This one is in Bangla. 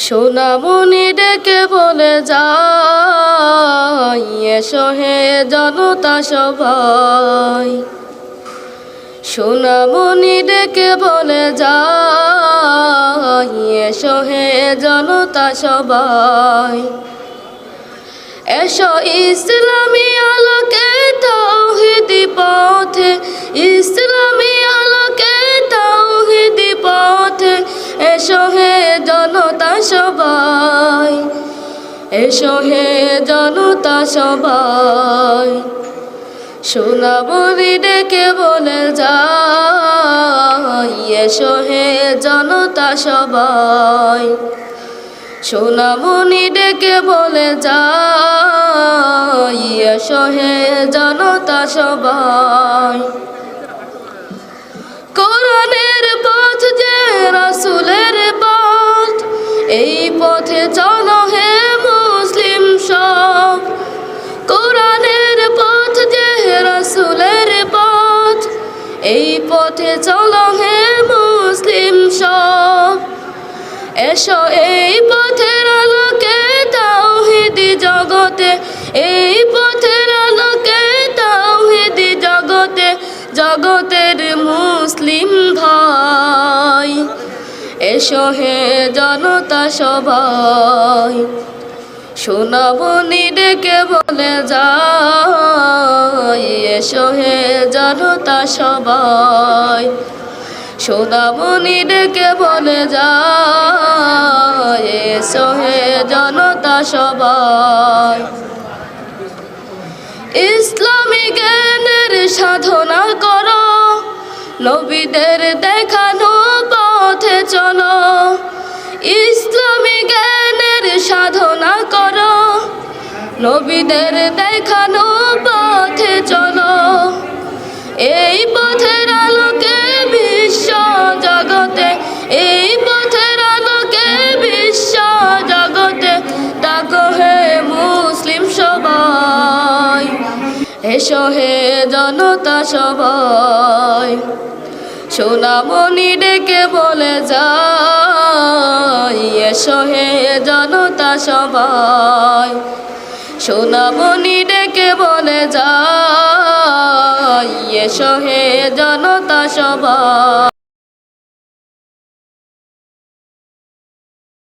সোনামণি ডেকে বলে যায়, এসো হে জনতা সবাই। সোনামণি ডেকে বলে যায়, এসো হে জনতা সবাই। এসো ইসলামী আলোকে তাওহীদি পথে, ইসলামী আলোকে তাওহীদি পথে। এসো হে জনতা সবাই, এসো হে জনতা সবাই। সোনামণি ডেকে বলে যায়, এসো হে জনতা সবাই। সোনামণি ডেকে বলে যায়, এসো হে জনতা সবাই। কোরআনের পথ যে রাসূলের পথ, এই পথে চলো হে মুসলিম সব। কোরআনের পথ যে রাসূলের পথ, এই পথে চলো হে মুসলিম সব। এসো এই পথের আলোকে তাওহীদি জগতে, এই পথের আলোকে তাওহীদি জগতে, জগতের মুসলিম ভাই। এসো হে জনতা সবাই। সোনামণি ডেকে বলে যায়, এসো হে জনতা সবাই। সোনামণি ডেকে বলে যায়, এসো হে জনতা সবাই। ইসলামী জ্ঞানের সাধনা করো, নবীদের দেখানো পথে চলো। ইসলামী জ্ঞানের সাধনা করো, নবীদের দেখানো পথে চলো। এই পথের আলোকে বিশ্ব জগতে, এই পথের আলোকে বিশ্ব জগতে, ডাকো হে মুসলিম সবাই। এসো হে জনতা সবাই। সোনামণি ডেকে বলে যায়, এসো হে জনতা সবাই। সোনামণি ডেকে বলে যায়, এসো হে জনতা সবাই।